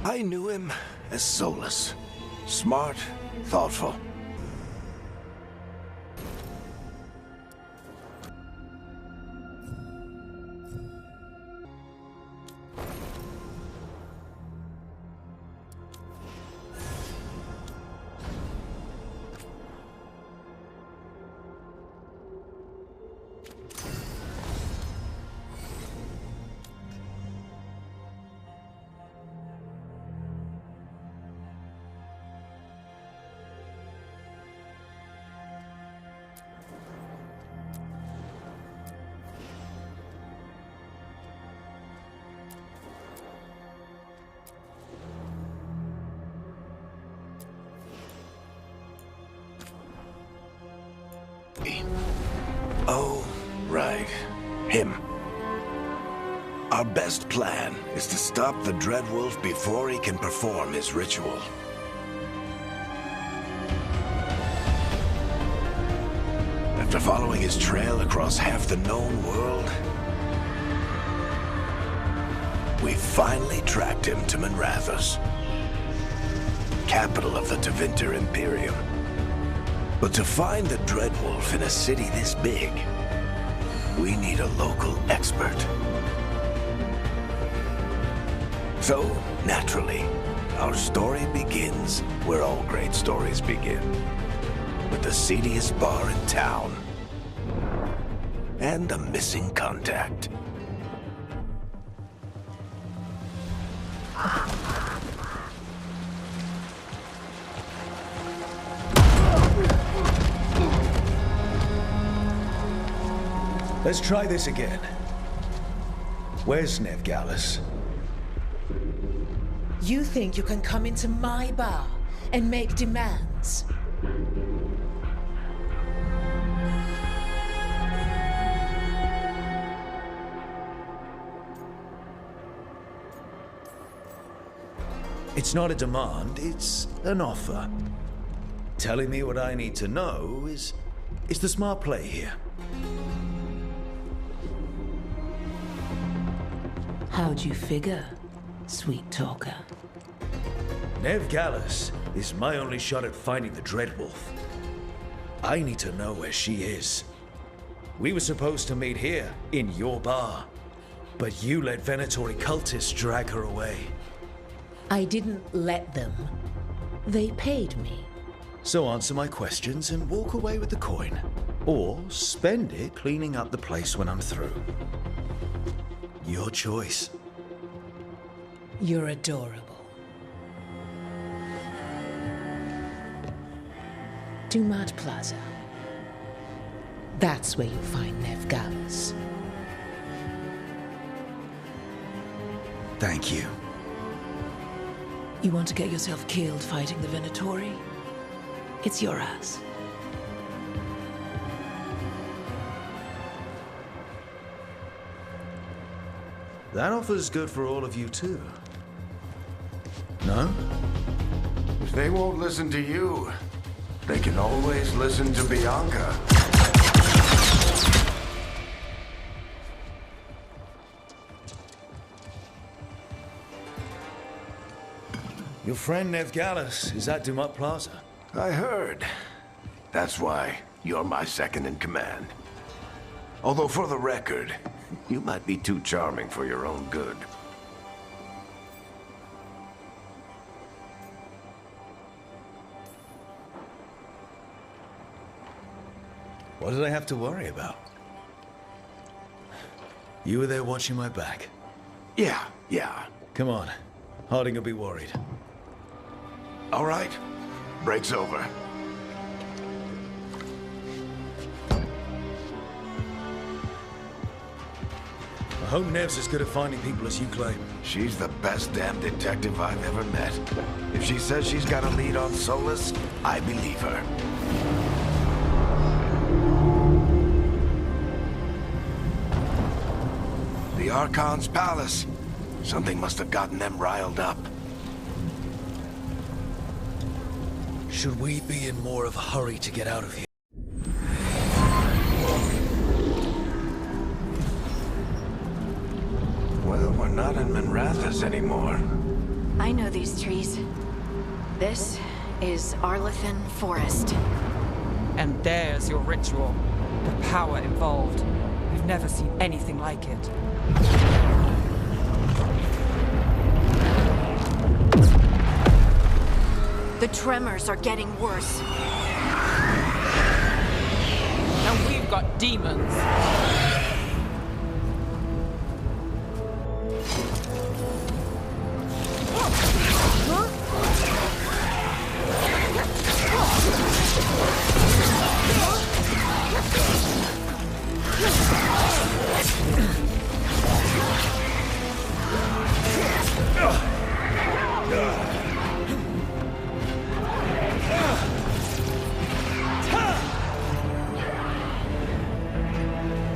I knew him as Solus. Smart, thoughtful. Oh, right. Him. Our best plan is to stop the Dreadwolf before he can perform his ritual. After following his trail across half the known world, we finally tracked him to Minrathous, capital of the Tevinter Imperium. But to find the Dreadwolf in a city this big, we need a local expert. So, naturally, our story begins where all great stories begin. With the seediest bar in town and a missing contact. Let's try this again. Where's Nevgalis? You think you can come into my bar and make demands? It's not a demand, it's an offer. Telling me what I need to know is the smart play here. How'd you figure, sweet talker? Nevgalis is my only shot at finding the Dreadwolf. I need to know where she is. We were supposed to meet here, in your bar. But you let Venatori cultists drag her away. I didn't let them. They paid me. So answer my questions and walk away with the coin. Or spend it cleaning up the place when I'm through. Your choice. You're adorable. Dumat Plaza. That's where you'll find Nevgalis. Thank you. You want to get yourself killed fighting the Venatori? It's your ass. That offer's good for all of you too. No? If they won't listen to you, they can always listen to Bianca. Your friend Nevgalis is at Dumat Plaza. I heard. That's why you're my second in command. Although for the record, you might be too charming for your own good. What did I have to worry about? You were there watching my back. Yeah. Come on. Harding will be worried. All right. Break's over. I hope Nev's as good at finding people as you claim. She's the best damn detective I've ever met. If she says she's got a lead on Solus, I believe her. The Archon's palace. Something must have gotten them riled up. Should we be in more of a hurry to get out of here? Well, we're not in Minrathous anymore. I know these trees. This is Arlethan Forest. And there's your ritual. The power involved. We've never seen anything like it. The tremors are getting worse. And we've got demons.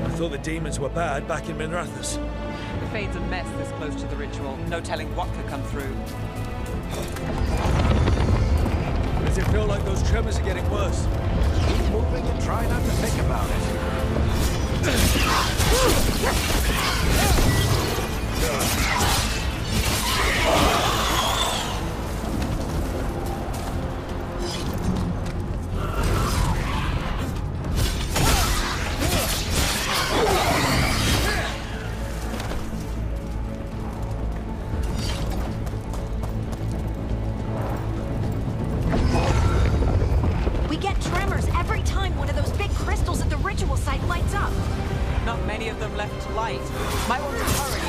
I thought the demons were bad back in Minrathous. The Fade's a mess this close to the ritual. No telling what could come through. Does it feel like those tremors are getting worse? Keep moving and try not to think about it. Not many of them left to light. Might want to hurry.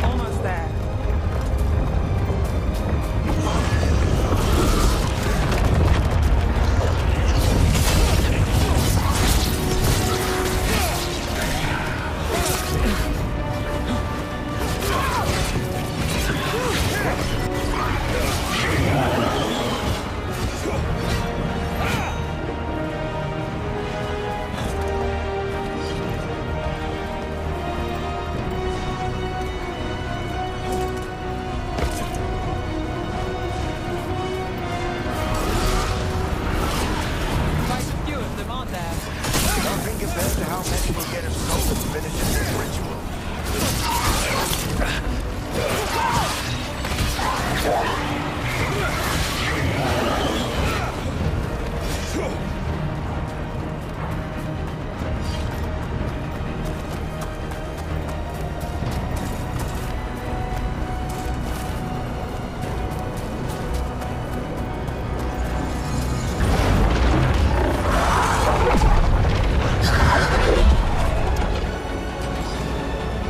Almost there.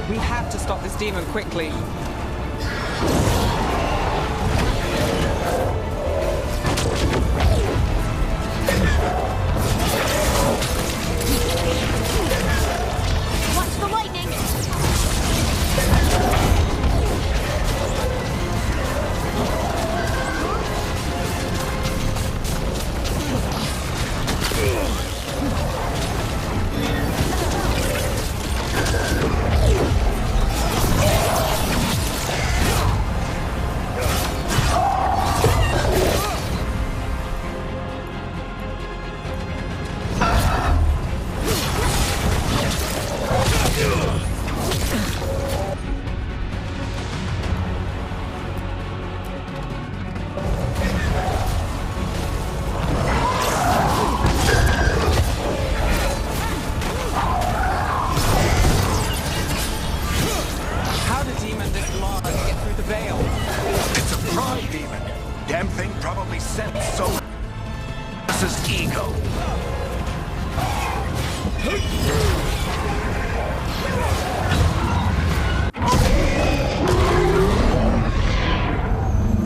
We have to stop this demon quickly. Watch the lightning!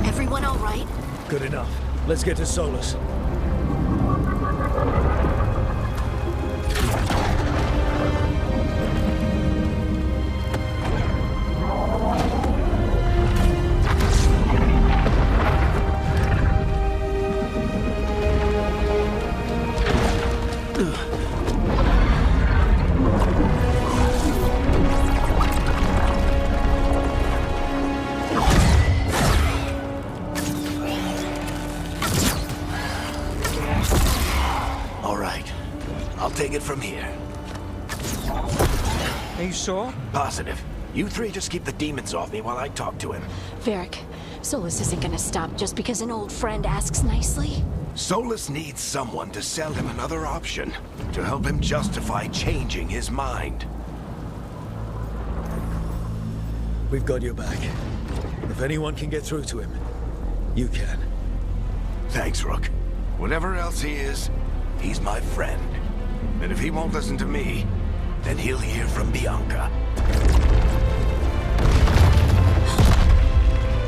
Everyone all right? Good enough. Let's get to Solus. from here. Are you sure? Positive. You three just keep the demons off me while I talk to him. Varric, Solus isn't gonna stop just because an old friend asks nicely. Solus needs someone to sell him another option, to help him justify changing his mind. We've got your back. If anyone can get through to him, you can. Thanks, Rook. Whatever else he is, he's my friend. And if he won't listen to me, then he'll hear from Bianca.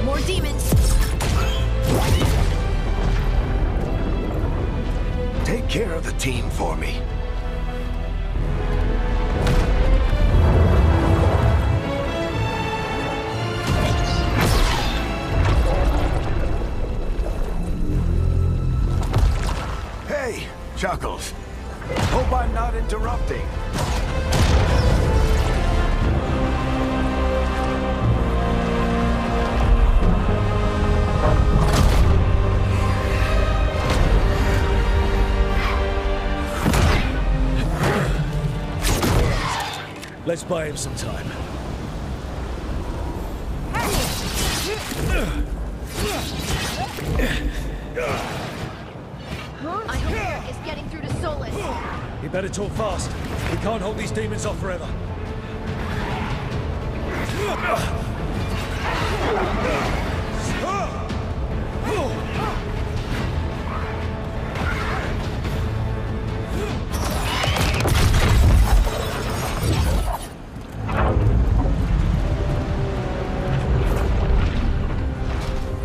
More demons! Take care of the team for me. Hey, Chuckles. Hope I'm not interrupting. Let's buy him some time. I hope Varric is getting through to Solus. You better talk fast. We can't hold these demons off forever.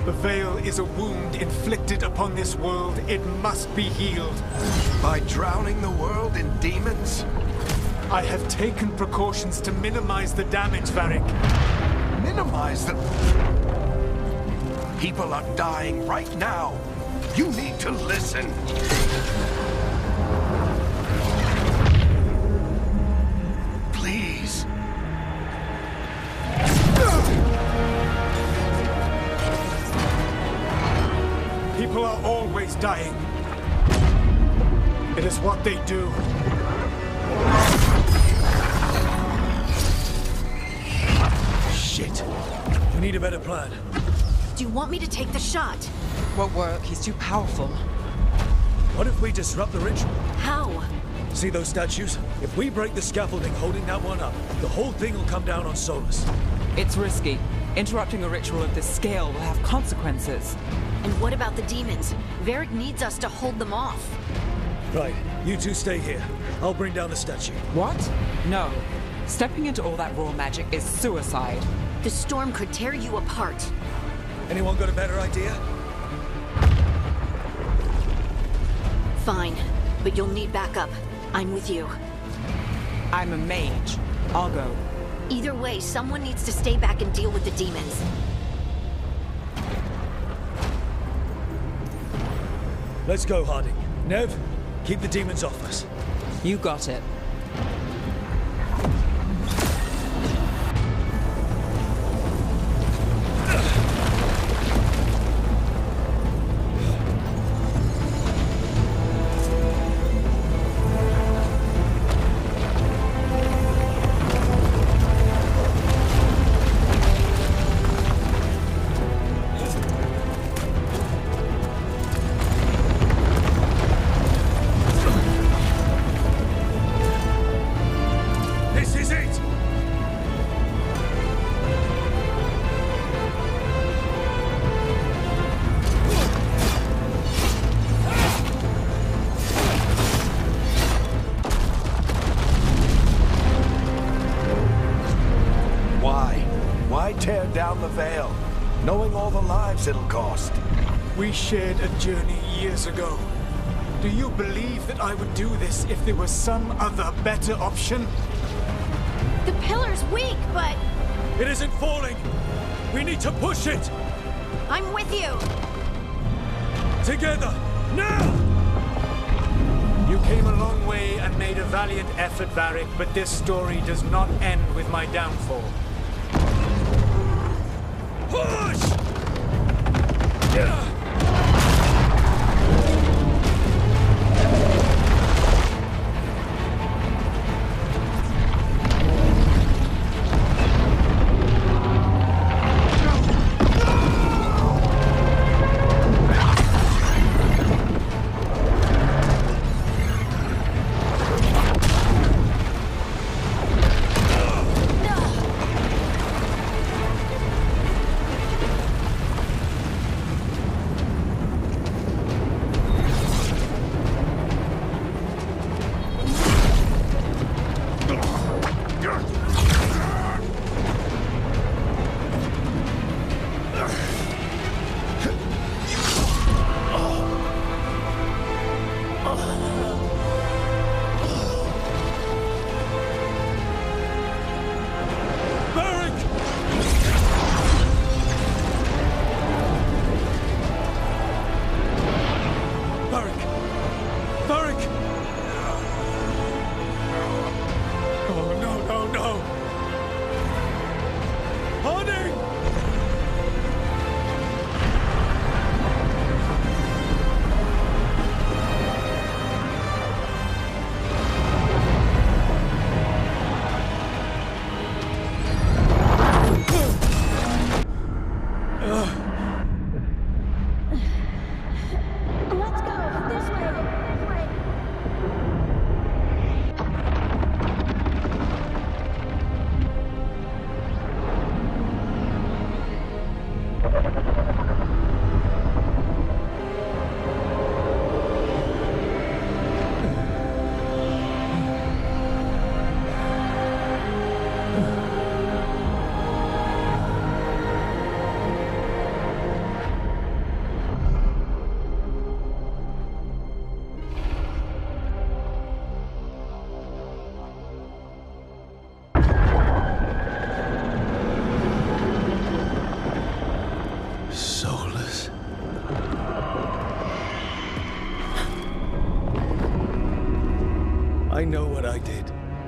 The Veil is a wound inflicted upon this world. It must be healed. By drowning the world in demons? I have taken precautions to minimize the damage, Varric. Minimize the... People are dying right now. You need to listen. Please. People are always dying. It is what they do. Shit. We need a better plan. Do you want me to take the shot? Won't work. He's too powerful. What if we disrupt the ritual? How? See those statues? If we break the scaffolding holding that one up, the whole thing will come down on Solus. It's risky. Interrupting a ritual of this scale will have consequences. And what about the demons? Varric needs us to hold them off. Right, you two stay here. I'll bring down the statue. What? No. Stepping into all that raw magic is suicide. The storm could tear you apart. Anyone got a better idea? Fine, but you'll need backup. I'm with you. I'm a mage. I'll go. Either way, someone needs to stay back and deal with the demons. Let's go, Harding. Nev, keep the demons off us. You got it. Tear down the Veil, knowing all the lives it'll cost. We shared a journey years ago. Do you believe that I would do this if there was some other better option? The pillar's weak, but... It isn't falling! We need to push it! I'm with you! Together! Now! You came a long way and made a valiant effort, Varric, but this story does not end with my downfall. Push!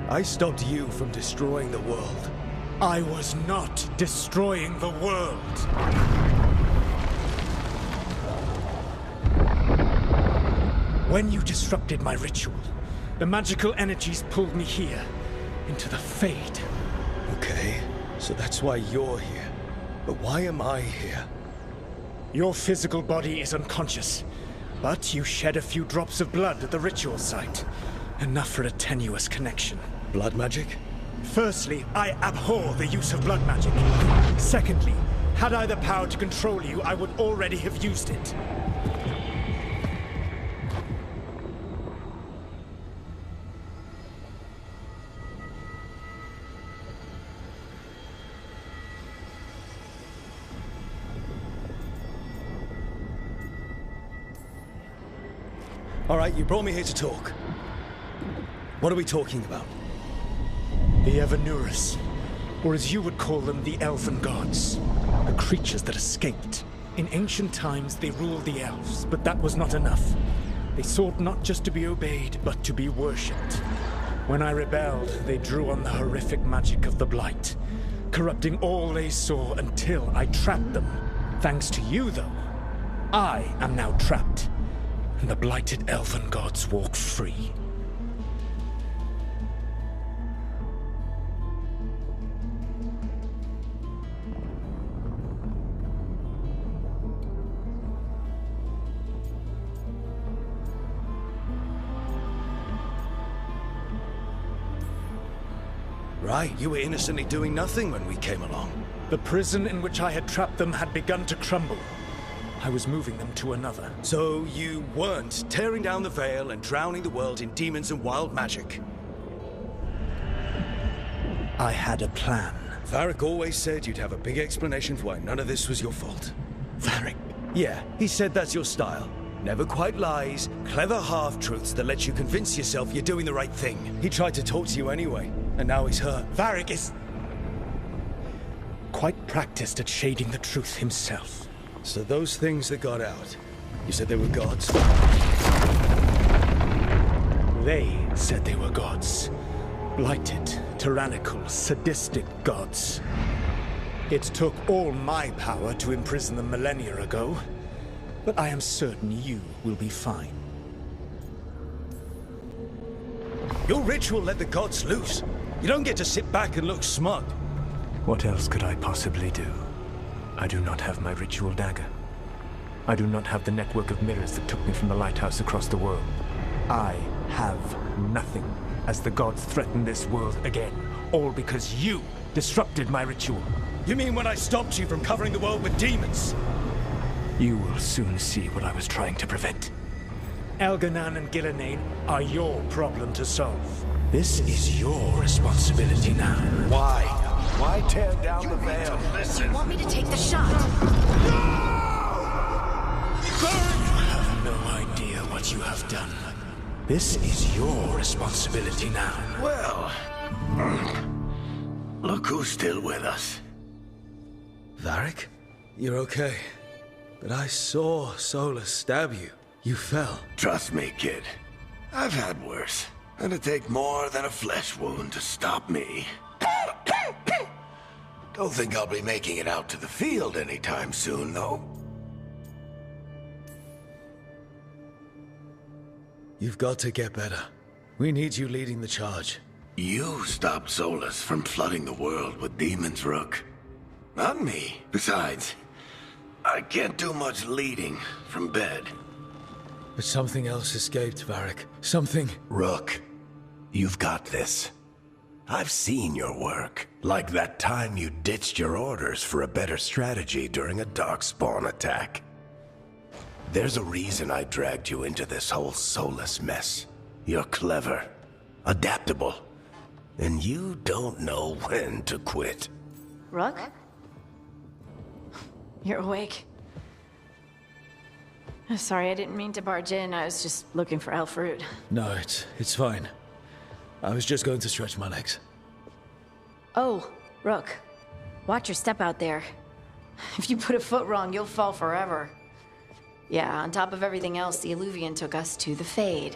I stopped you from destroying the world. I was not destroying the world. When you disrupted my ritual, the magical energies pulled me here, into the Fade. Okay, so that's why you're here. But why am I here? Your physical body is unconscious, but you shed a few drops of blood at the ritual site. Enough for a tenuous connection. Blood magic? Firstly, I abhor the use of blood magic. Secondly, had I the power to control you, I would already have used it. All right, you brought me here to talk. What are we talking about? The Evanurus, or as you would call them, the Elven Gods. The creatures that escaped. In ancient times, they ruled the elves, but that was not enough. They sought not just to be obeyed, but to be worshipped. When I rebelled, they drew on the horrific magic of the Blight, corrupting all they saw until I trapped them. Thanks to you, though, I am now trapped, and the blighted Elven Gods walk free. Right, you were innocently doing nothing when we came along. The prison in which I had trapped them had begun to crumble. I was moving them to another. So you weren't tearing down the veil and drowning the world in demons and wild magic? I had a plan. Varric always said you'd have a big explanation for why none of this was your fault. Varric? Yeah, he said that's your style. Never quite lies, clever half-truths that let you convince yourself you're doing the right thing. He tried to talk to you anyway, and now he's hurt. Varric is quite practiced at shading the truth himself. So those things that got out, you said they were gods? They said they were gods. Blighted, tyrannical, sadistic gods. It took all my power to imprison them millennia ago, but I am certain you will be fine. Your ritual let the gods loose. You don't get to sit back and look smug. What else could I possibly do? I do not have my ritual dagger. I do not have the network of mirrors that took me from the lighthouse across the world. I have nothing as the gods threaten this world again, all because you disrupted my ritual. You mean when I stopped you from covering the world with demons? You will soon see what I was trying to prevent. Elganan and Gillenane are your problem to solve. This is your responsibility now. Why? Why tear down the veil? You want me to take the shot? You have no idea what you have done. This is your responsibility now. Well, look who's still with us. Varric? You're okay. But I saw Solus stab you. You fell. Trust me, kid. I've had worse. It'd take more than a flesh wound to stop me. Don't think I'll be making it out to the field anytime soon, though. You've got to get better. We need you leading the charge. You stopped Solus from flooding the world with demons, Rook. Not me. Besides, I can't do much leading from bed. But something else escaped, Varric. Something... Rook, you've got this. I've seen your work. Like that time you ditched your orders for a better strategy during a darkspawn attack. There's a reason I dragged you into this whole Solus mess. You're clever, adaptable, and you don't know when to quit. Rook? You're awake. Sorry, I didn't mean to barge in. I was just looking for Elfruit. No, it's fine. I was just going to stretch my legs. Oh, Rook. Watch your step out there. If you put a foot wrong, you'll fall forever. Yeah, on top of everything else, the Illuvian took us to the Fade.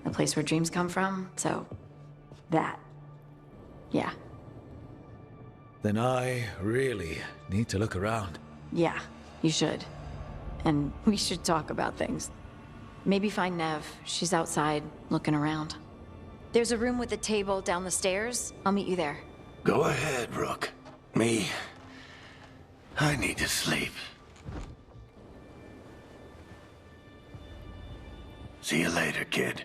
The place where dreams come from, so That. Yeah. Then I really need to look around. Yeah, you should. And we should talk about things. Maybe find Nev. She's outside, looking around. There's a room with a table down the stairs. I'll meet you there. Go ahead, Rook. Me, I need to sleep. See you later, kid.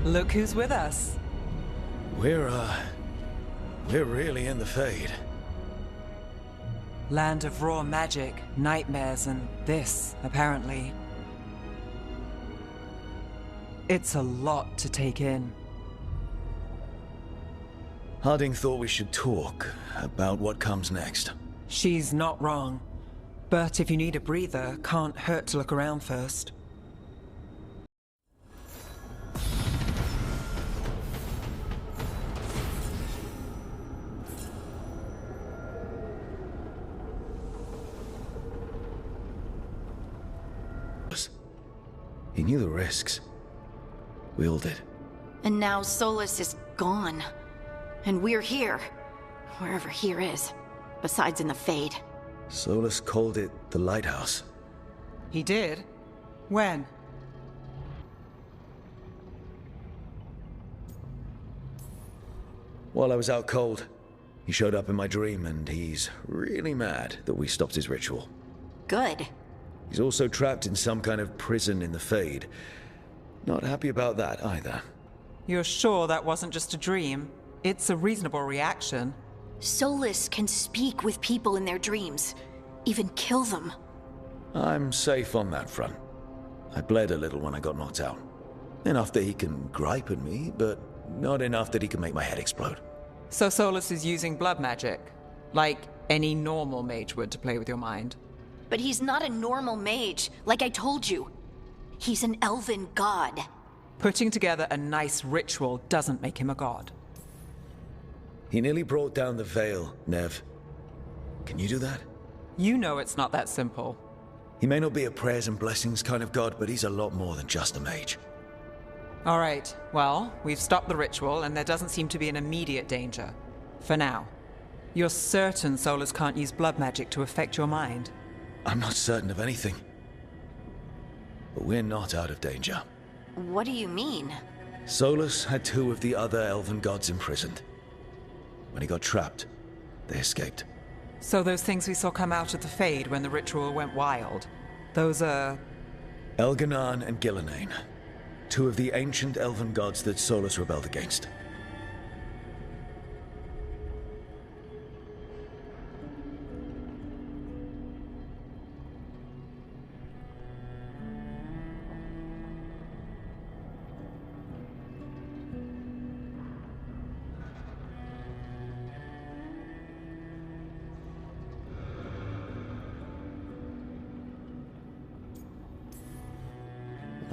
Look who's with us. We're really in the Fade. Land of raw magic, nightmares, and this, apparently. It's a lot to take in. Harding thought we should talk about what comes next. She's not wrong. But if you need a breather, can't hurt to look around first. He knew the risks. We all did. And now Solus is gone. And we're here. Wherever here is. Besides in the Fade. Solus called it the Lighthouse. He did? When? While I was out cold, he showed up in my dream, and he's really mad that we stopped his ritual. Good. He's also trapped in some kind of prison in the Fade. Not happy about that either. You're sure that wasn't just a dream? It's a reasonable reaction. Solus can speak with people in their dreams. Even kill them. I'm safe on that front. I bled a little when I got knocked out. Enough that he can gripe at me, but not enough that he can make my head explode. So Solus is using blood magic? Like any normal mage would to play with your mind? But he's not a normal mage, like I told you. He's an elven god. Putting together a nice ritual doesn't make him a god. He nearly brought down the Veil, Nev. Can you do that? You know it's not that simple. He may not be a prayers and blessings kind of god, but he's a lot more than just a mage. All right, well, we've stopped the ritual and there doesn't seem to be an immediate danger. For now. You're certain Solus can't use blood magic to affect your mind? I'm not certain of anything. But we're not out of danger. What do you mean? Solus had 2 of the other elven gods imprisoned. When he got trapped, they escaped. So those things we saw come out of the Fade when the ritual went wild, those are... Elganan and Gillenane, 2 of the ancient elven gods that Solus rebelled against.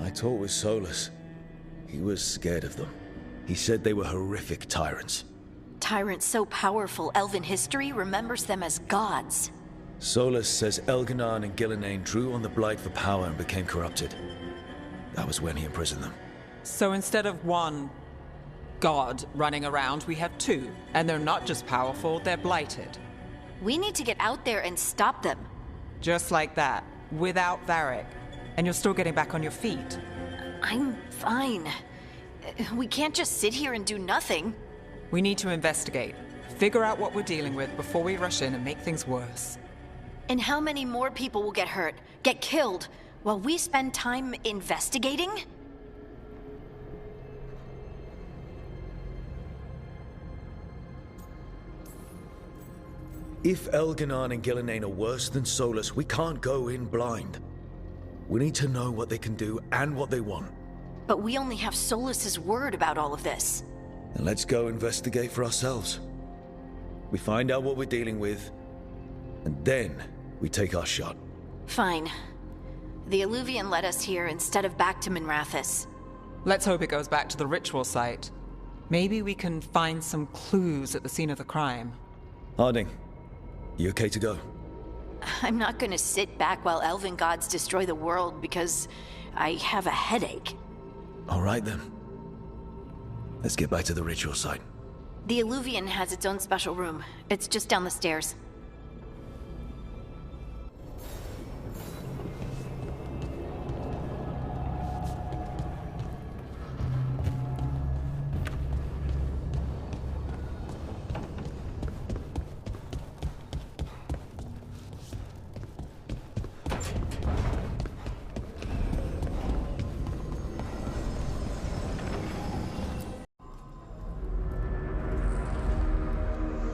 I talked with Solus. He was scared of them. He said they were horrific tyrants. Tyrants so powerful, elven history remembers them as gods. Solus says Elganon and Gillenane drew on the Blight for power and became corrupted. That was when he imprisoned them. So instead of one god running around, we have two. And they're not just powerful, they're blighted. We need to get out there and stop them. Just like that, without Varric. And you're still getting back on your feet. I'm fine. We can't just sit here and do nothing. We need to investigate. Figure out what we're dealing with before we rush in and make things worse. And how many more people will get hurt, get killed, while we spend time investigating? If Elganon and Gillenane are worse than Solus, we can't go in blind. We need to know what they can do and what they want. But we only have Solus's word about all of this. Then let's go investigate for ourselves. We find out what we're dealing with, and then we take our shot. Fine. The Illuvian led us here instead of back to Minrathous. Let's hope it goes back to the ritual site. Maybe we can find some clues at the scene of the crime. Harding, you okay to go? I'm not gonna sit back while elven gods destroy the world because I have a headache. All right then. Let's get back to the ritual site. The Illuvian has its own special room. It's just down the stairs.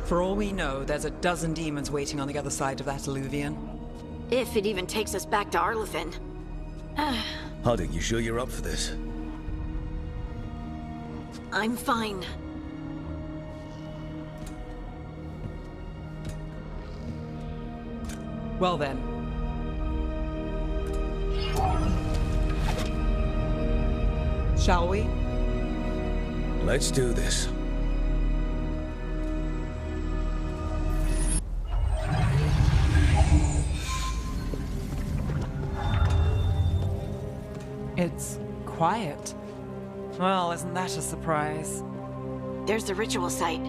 For all we know, there's a dozen demons waiting on the other side of that Illuvian. If it even takes us back to Arlithin. Harding, you sure you're up for this? I'm fine. Well then. Shall we? Let's do this. It's quiet. Well, isn't that a surprise? There's the ritual site.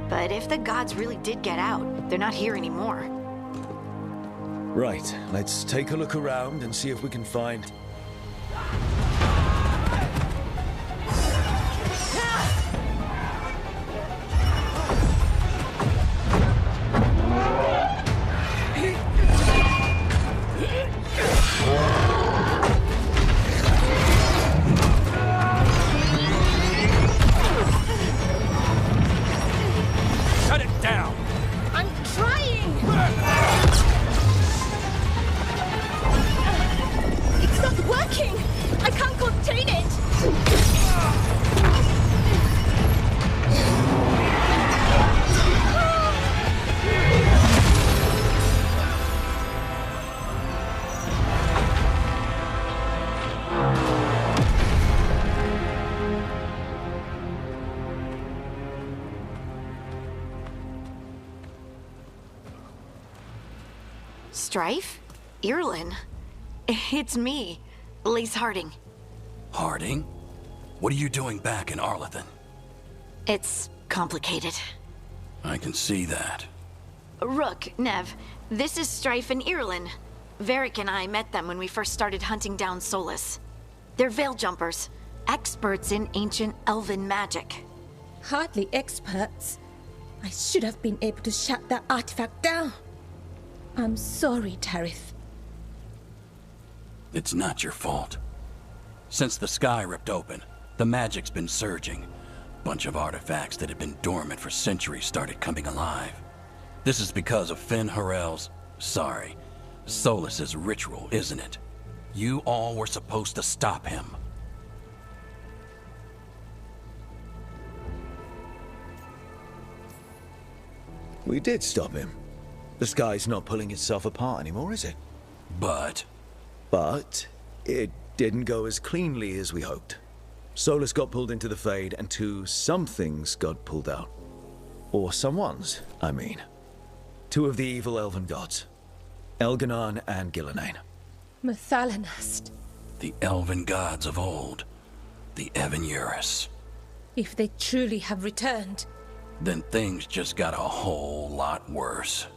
But if the gods really did get out, they're not here anymore. Right, let's take a look around and see if we can find... Strife? Irlin? It's me, Lace Harding. Harding? What are you doing back in Arlithin? It's complicated. I can see that. Rook, Nev, this is Strife and Irlin. Varric and I met them when we first started hunting down Solus. They're veil jumpers, experts in ancient elven magic. Hardly experts. I should have been able to shut that artifact down. I'm sorry, Tarith. It's not your fault. Since the sky ripped open, the magic's been surging. Bunch of artifacts that had been dormant for centuries started coming alive. This is because of Finn Harel's... Solus's ritual, isn't it? You all were supposed to stop him. We did stop him. The sky's not pulling itself apart anymore, is it? But it didn't go as cleanly as we hoped. Solus got pulled into the Fade, and some things got pulled out. Or someone's, I mean. Two of the evil elven gods. Elganon and Gillenane. Mathalanast. The elven gods of old. The Evan-Urus. If they truly have returned. Then things just got a whole lot worse.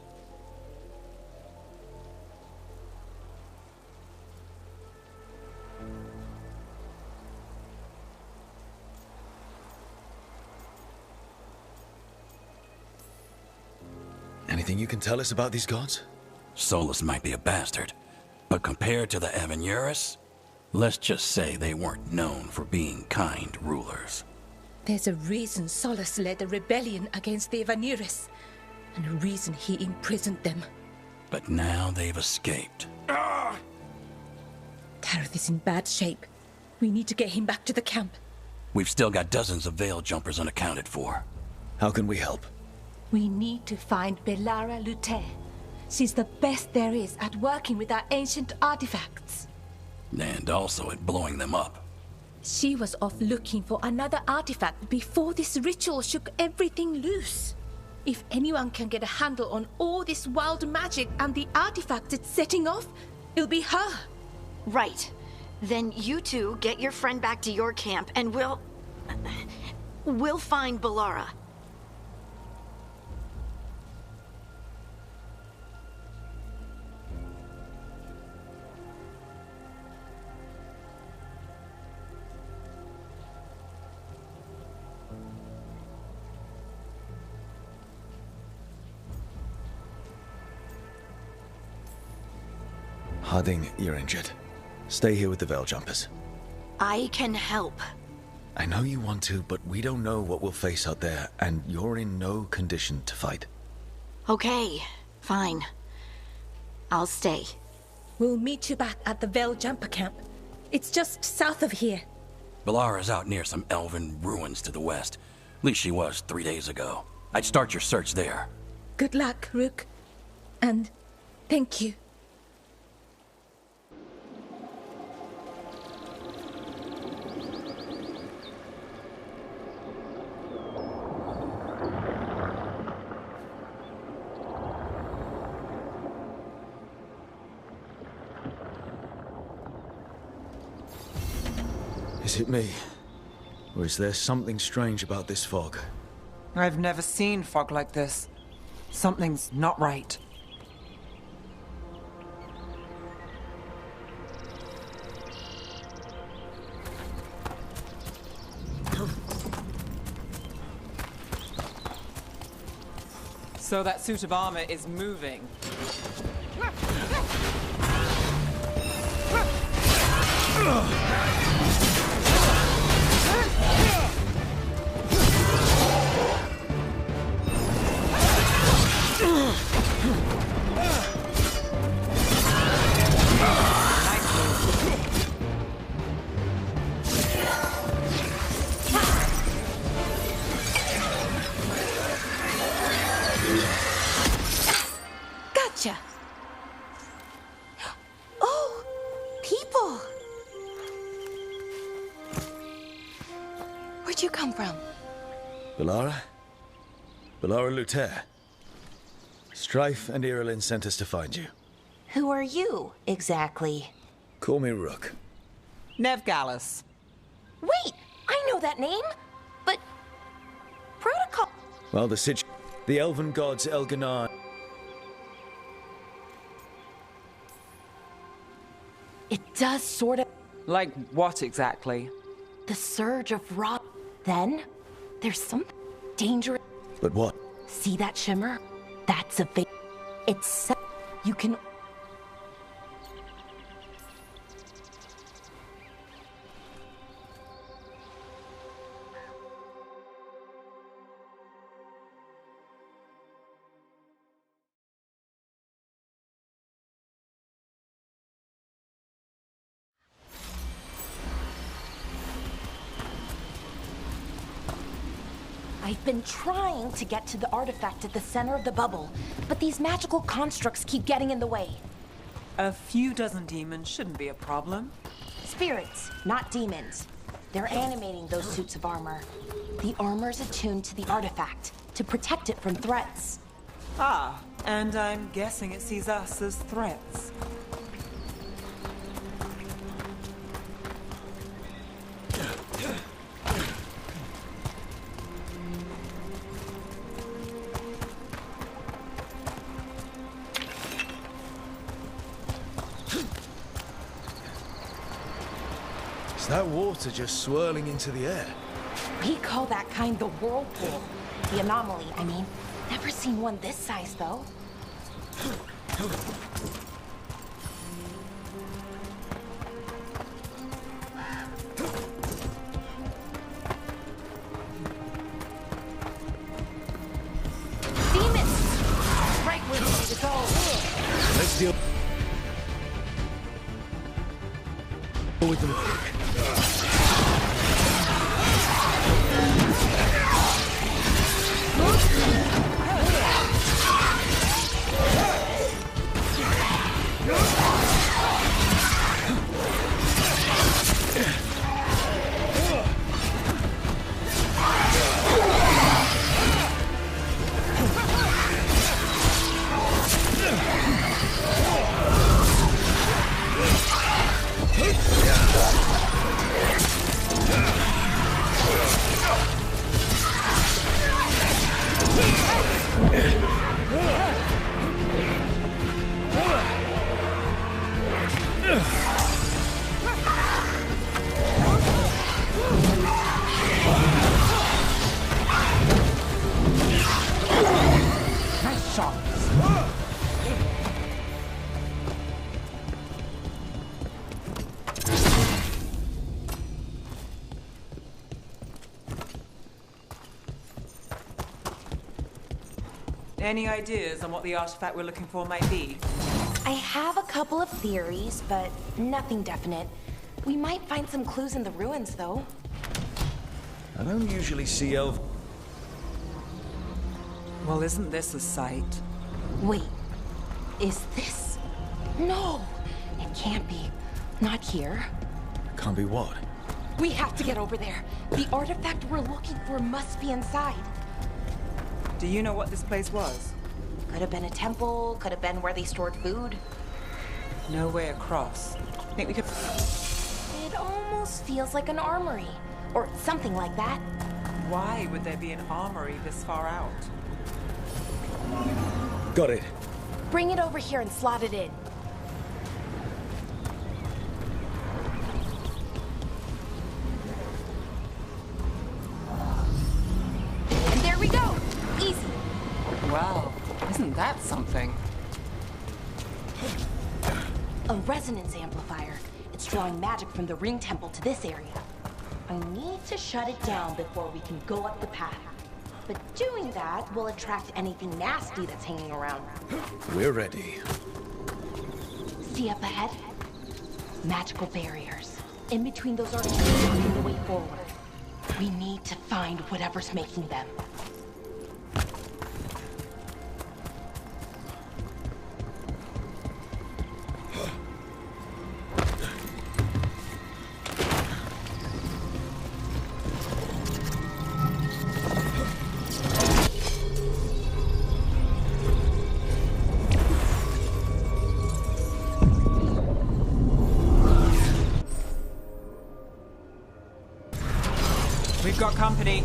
Anything you can tell us about these gods? Solus might be a bastard, but compared to the Evan-Urus, let's just say they weren't known for being kind rulers. There's a reason Solus led a rebellion against the Evan-Urus, and a reason he imprisoned them. But now they've escaped. Tareth is in bad shape. We need to get him back to the camp. We've still got dozens of veil jumpers unaccounted for. How can we help? We need to find Belara Lute. She's the best there is at working with our ancient artifacts. And also at blowing them up. She was off looking for another artifact before this ritual shook everything loose. If anyone can get a handle on all this wild magic and the artifacts it's setting off, it'll be her. Right. Then you two get your friend back to your camp and we'll find Belara. Harding, you're injured. Stay here with the Veil Jumpers. I can help. I know you want to, but we don't know what we'll face out there, and you're in no condition to fight. Okay, fine. I'll stay. We'll meet you back at the Veil Jumper camp. It's just south of here. Belara's out near some elven ruins to the west. At least she was 3 days ago. I'd start your search there. Good luck, Rook. And thank you. Is it me? Or is there something strange about this fog? I've never seen fog like this. Something's not right. So that suit of armor is moving. Gotcha. Oh, people. Where'd you come from? Belara? Belara Lute. Strife and Irulan sent us to find you. Who are you, exactly? Call me Rook. Nev Gallus. Wait, I know that name, but... Protocol... Well, the elven gods Elganon... It does sort of... Like what exactly? The surge of raw... Then, there's something dangerous... But what? See that shimmer? That's a veil. It's... You can... I've been trying to get to the artifact at the center of the bubble, but these magical constructs keep getting in the way. A few dozen demons shouldn't be a problem. Spirits, not demons. They're animating those suits of armor. The armor's attuned to the artifact, to protect it from threats. Ah, and I'm guessing it sees us as threats. Is that water just swirling into the air? We call that kind the whirlpool. The anomaly, I mean. Never seen one this size, though. Demons! Right where we need to go. Let's deal with them quick. Nice shot. Any ideas on what the artifact we're looking for might be? I have a couple of theories, but nothing definite. We might find some clues in the ruins, though. I don't usually see elf. Well, isn't this a sight? Wait, is this? No, it can't be. Not here. Can't be what? We have to get over there. The artifact we're looking for must be inside. Do you know what this place was? Could have been a temple, could have been where they stored food. No way across. Think we could... It almost feels like an armory, or something like that. Why would there be an armory this far out? Got it. Bring it over here and slot it in. And there we go! Easy. Wow, isn't that something? A resonance amplifier. It's drawing magic from the ring temple to this area. I need to shut it down before we can go up the path. But doing that will attract anything nasty that's hanging around. We're ready. See up ahead? Magical barriers. In between those artifacts blocking the way forward. We need to find whatever's making them. We've got company.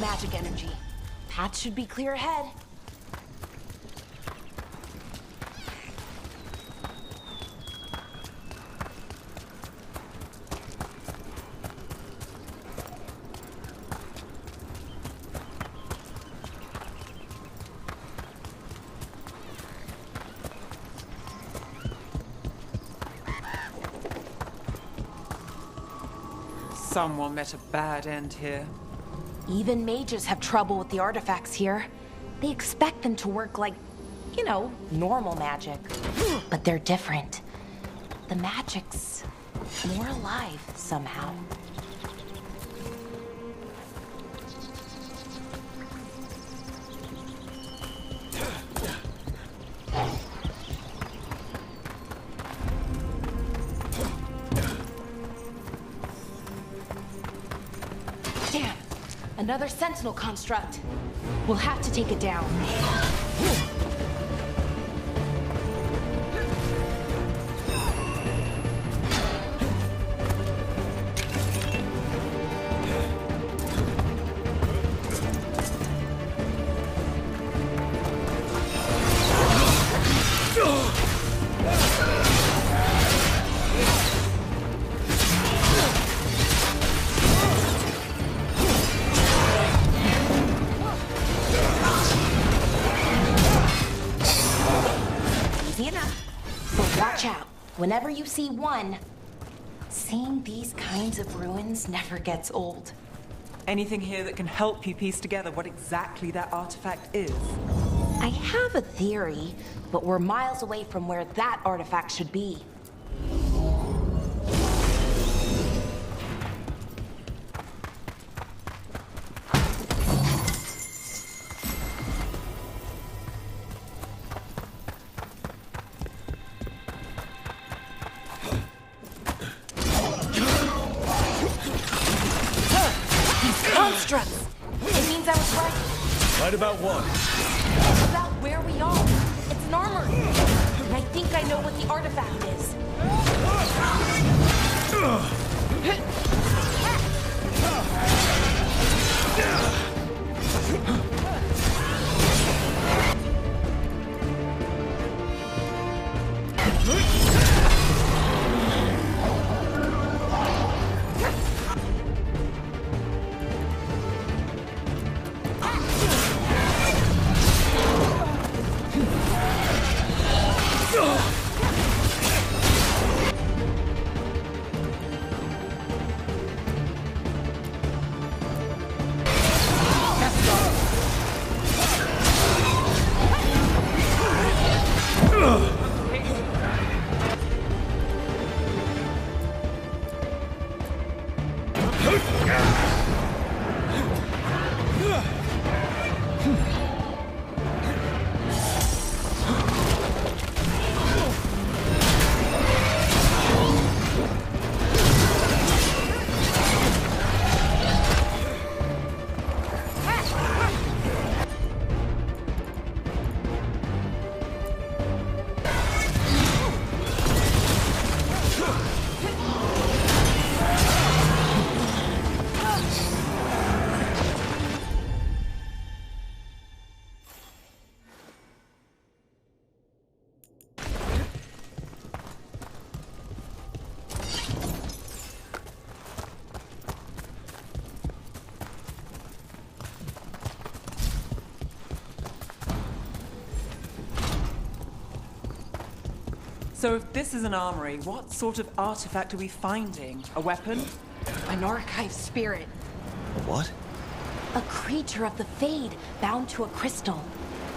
magic energy. Path should be clear ahead. Someone met a bad end here. Even mages have trouble with the artifacts here. They expect them to work like, you know, normal magic. But they're different. The magic's more alive somehow. Damn! Another sentinel construct. We'll have to take it down. Easy enough. But watch out. Whenever you see one, seeing these kinds of ruins never gets old. Anything here that can help you piece together what exactly that artifact is? I have a theory, but we're miles away from where that artifact should be. These constructs! It means I was right. Right about what? About where we are. It's an armory. And I think I know what the artifact is. So if this is an armory, what sort of artifact are we finding? A weapon? An archive spirit. What? A creature of the Fade, bound to a crystal.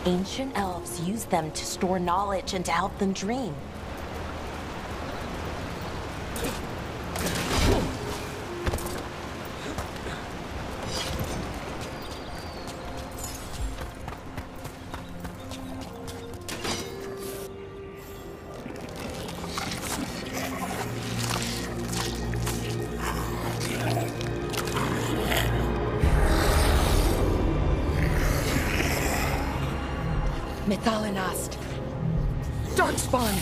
Ancient elves use them to store knowledge and to help them dream. Methalinast. Darkspawn.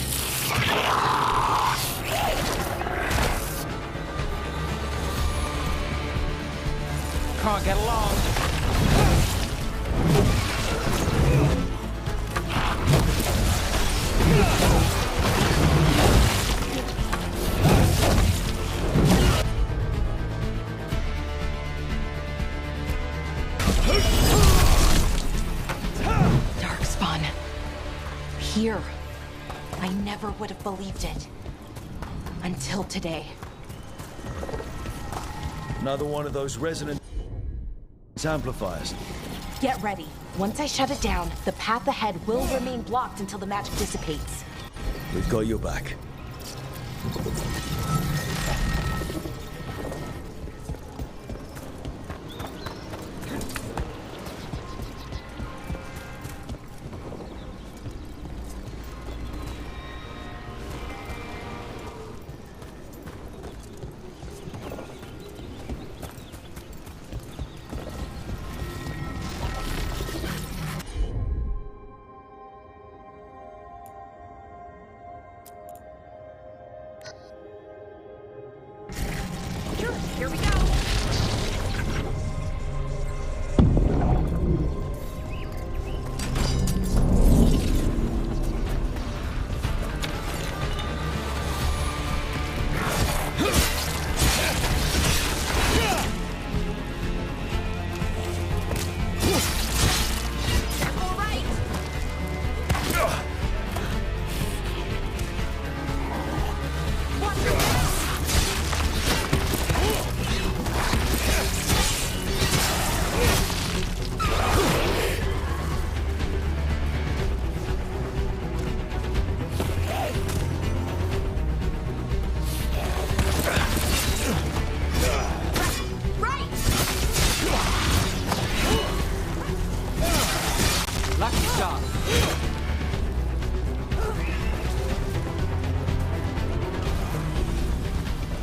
Can't get along. Darkspawn. Here. I never would have believed it. Until today. Another one of those resonant amplifiers. Get ready. Once I shut it down, the path ahead will remain blocked until the magic dissipates. We've got your back. Here we go.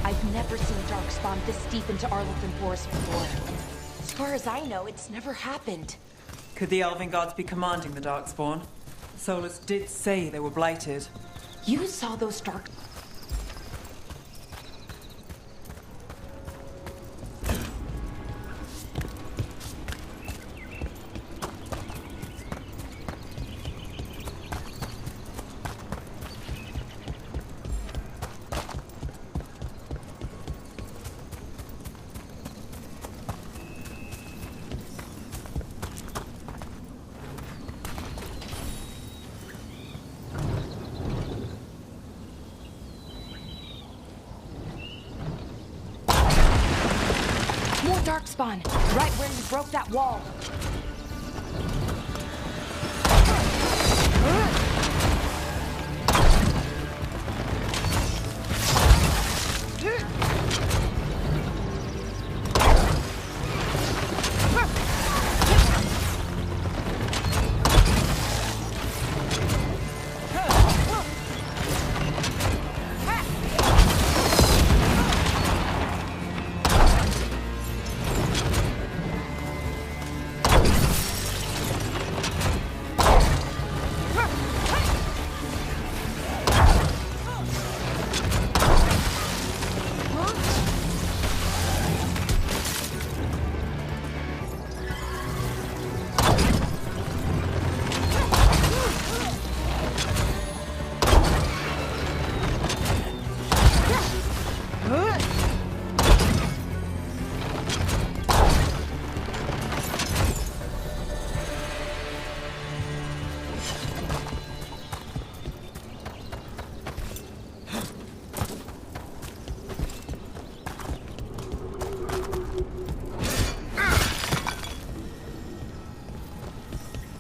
I've never seen Darkspawn this deep into Arlington Forest before. As far as I know, it's never happened. Could the Elven Gods be commanding the Darkspawn? Solus did say they were blighted. You saw those dark... More Darkspawn, right where you broke that wall.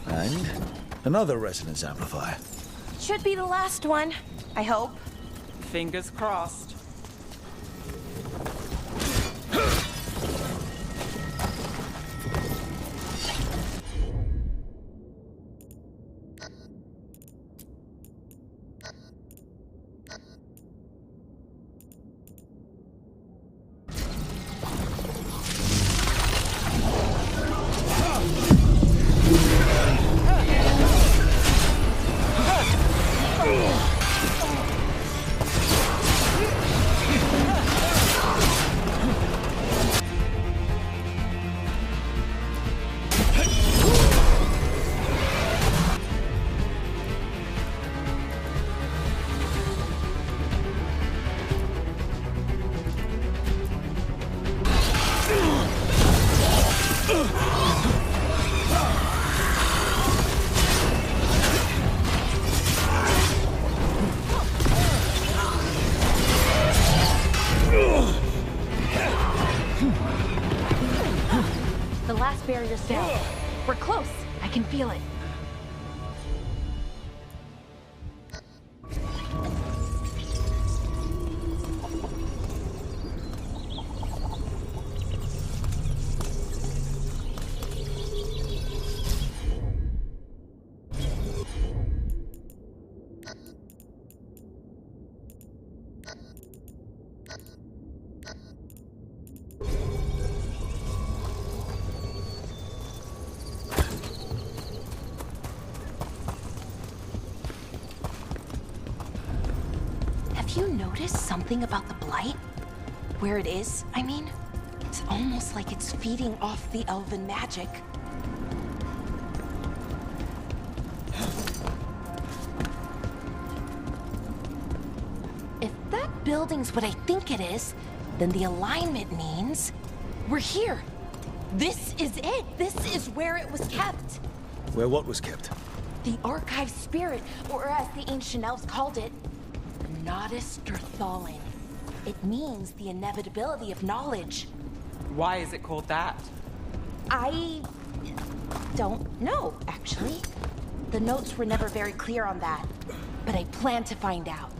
And another resonance amplifier. Should be the last one, I hope. Fingers crossed. The last barrier's down. We're close. I can feel it. Have you noticed something about the blight? Where it is, I mean? It's almost like it's feeding off the elven magic. If that building's what I think it is, then the alignment means we're here. This is it. This is where it was kept. Where what was kept? The archive spirit, or as the ancient elves called it, Nodus Derthalin. It means the inevitability of knowledge. Why is it called that? I don't know, actually. The notes were never very clear on that, but I plan to find out.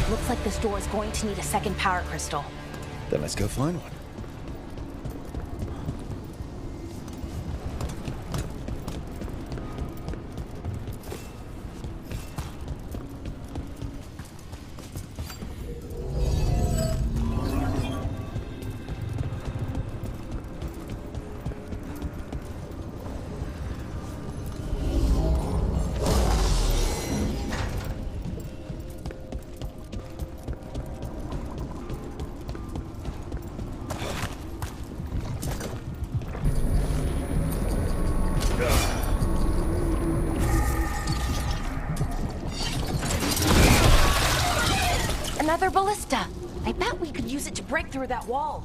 Looks like this door is going to need a second power crystal. Then let's go find one. Another ballista. I bet we could use it to break through that wall.